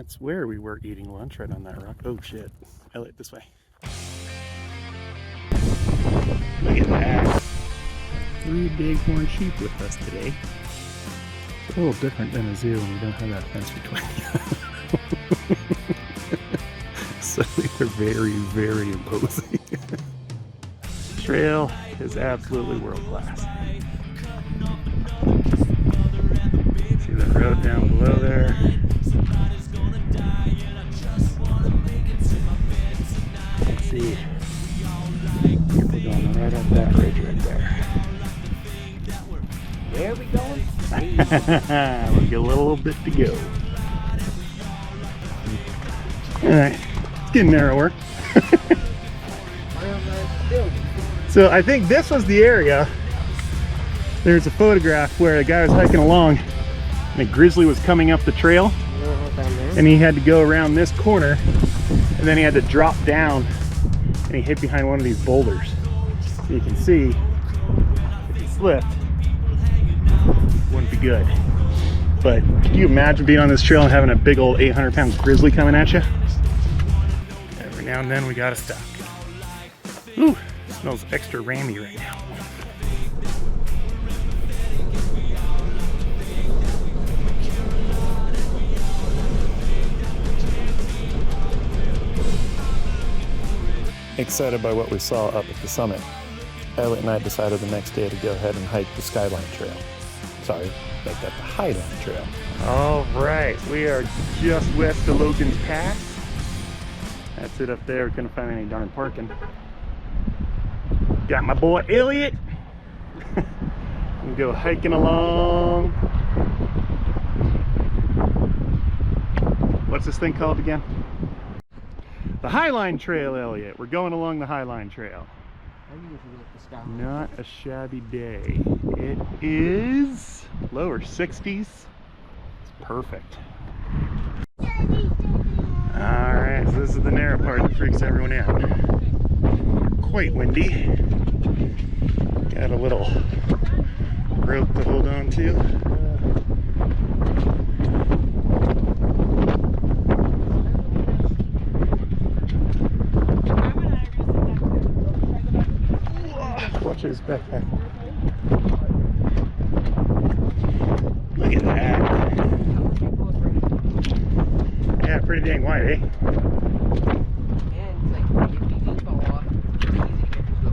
that's where we were eating lunch, right on that rock. Oh shit. Elliot, this way. Look at that. 3 bighorn sheep with us today. It's a little different than a zoo when we don't have that fence between. So they're very, very imposing. Trail is absolutely world class. See the road down below there. Let's see. We're going right up that ridge right there. Where are we going? We got a little bit to go. Alright, it's getting narrower. So I think this was the area. There's a photograph where the guy was hiking along and a grizzly was coming up the trail, and he had to go around this corner, and then he had to drop down and he hid behind one of these boulders. So you can see if he slipped, it wouldn't be good. But can you imagine being on this trail and having a big old 800-pound grizzly coming at you? Every now and then we gotta stop. Ooh, it smells extra rammy right now. Excited by what we saw up at the summit, Elliot and I decided the next day to go ahead and hike the Skyline Trail. Sorry, make that the Highline Trail. All right, we are just west of Logan Pass. That's it up there. We couldn't find any darn parking. Got my boy Elliot. And go hiking along. What's this thing called again? The Highline Trail, Elliot. We're going along the Highline Trail. Not a shabby day. It is lower 60s. It's perfect. Alright, so this is the narrow part that freaks everyone out. Quite windy. Got a little rope to hold on to. Watch his backpack. Look at that. Yeah, pretty dang wide, eh?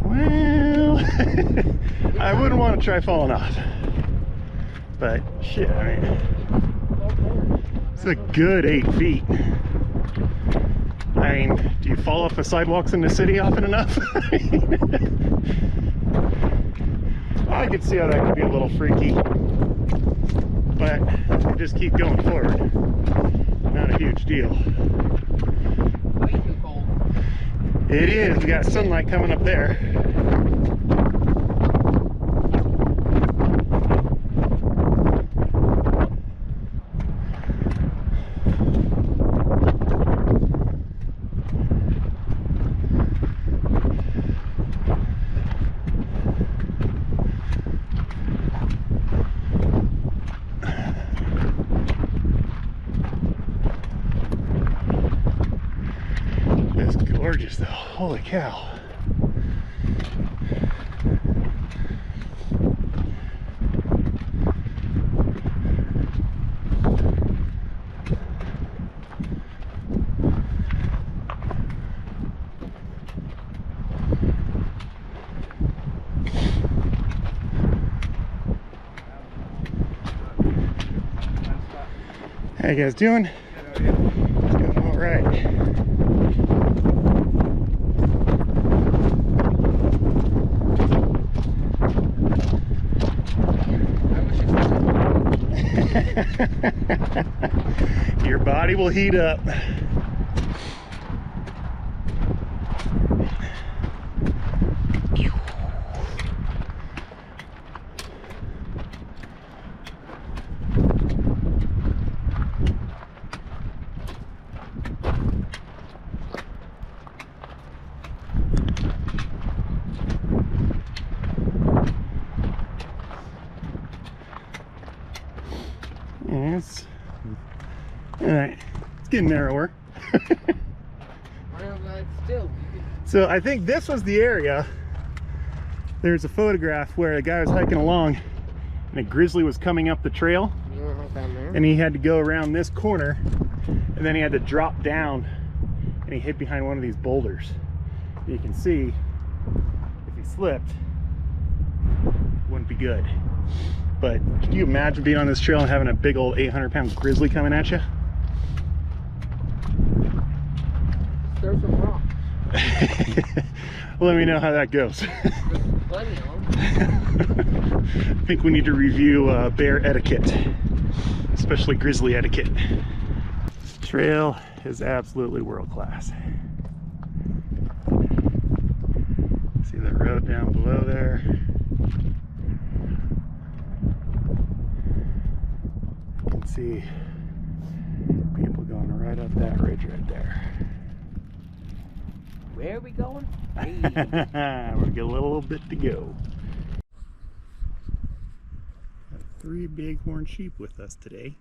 Well, I wouldn't want to try falling off. But shit, I mean, it's a good 8 feet. I mean, do you fall off the sidewalks in the city often enough? I could see how that could be a little freaky, but we just keep going forward. Not a huge deal. It is. We got sunlight coming up there. Gorgeous though, holy cow. How you guys doing? Doing all right. Your body will heat up. Yes. All right. It's getting narrower. So I think this was the area. There's a photograph where a guy was hiking along and a grizzly was coming up the trail, and he had to go around this corner, and then he had to drop down, and he hid behind one of these boulders. You can see if he slipped, it wouldn't be good. But can you imagine being on this trail and having a big old 800-pound grizzly coming at you? There's some rocks. Let me know how that goes. There's plenty of them. I think we need to review bear etiquette, especially grizzly etiquette. This trail is absolutely world class. See that road down below there? You can see people going right up that ridge right there. Where are we going? We've got a little bit to go. Got 3 bighorn sheep with us today.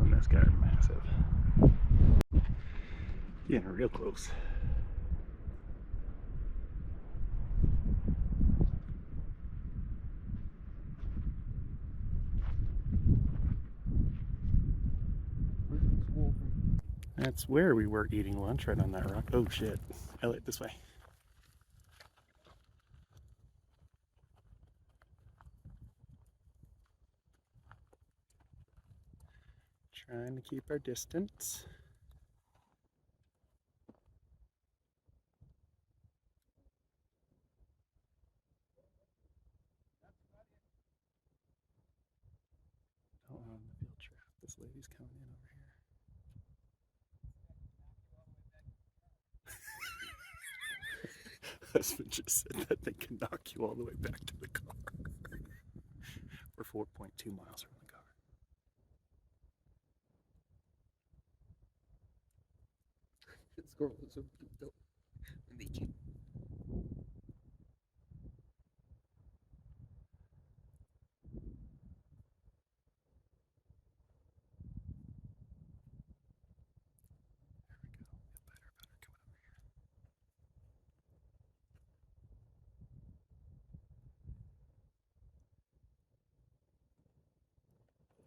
This guy are massive. Getting real close. That's where we were eating lunch, right on that rock. Oh shit. Elliot, this way. Trying to keep our distance. Don't want the field trap. This lady's coming in over here. Husband just said that they can knock you all the way back to the car. We're 4.2 miles from the car. Squirrels are dope. They meet you.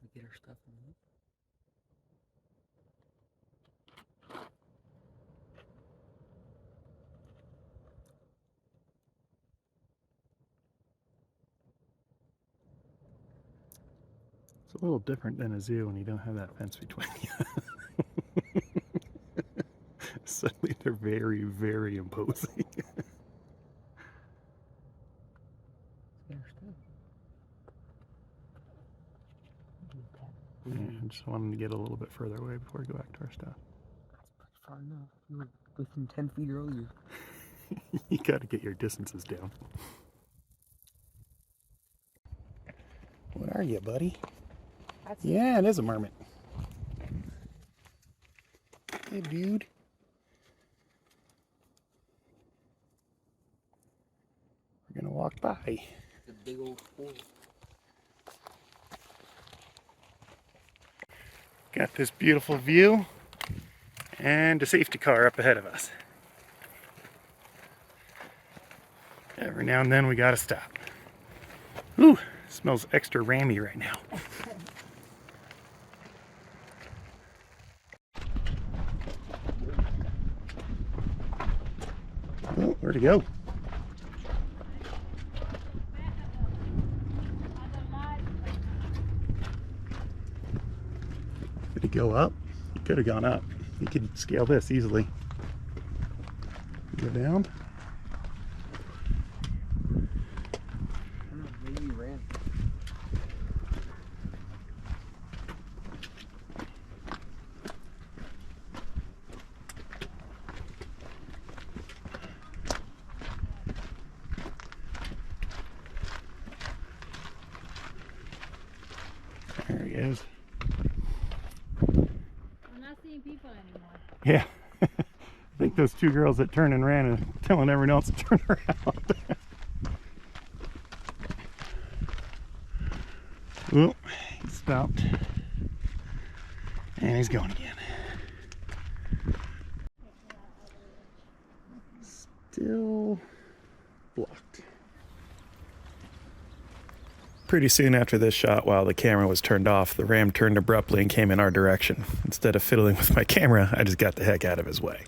We get our stuff in the It's a little different than a zoo when you don't have that fence between you. Suddenly they're very, very imposing. Yeah, I just wanted to get a little bit further away before we go back to our stuff. That's far enough. You were within 10 feet earlier. You gotta get your distances down. What are you, buddy? Yeah, it is a marmot. Hey, dude. We're gonna walk by. The big old squirrel. Got this beautiful view and a safety car up ahead of us. Every now and then we gotta stop. Ooh, smells extra rammy right now. Oh, where'd he go? Did he go up? He could have gone up. He could scale this easily. Go down. I don't know, maybe he ran. is. I'm not seeing people anymore. Yeah. I think those two girls that turned and ran are telling everyone else to turn around. Oh, he stopped. And he's going again. Still blocked. Pretty soon after this shot, while the camera was turned off, the ram turned abruptly and came in our direction. Instead of fiddling with my camera, I just got the heck out of his way.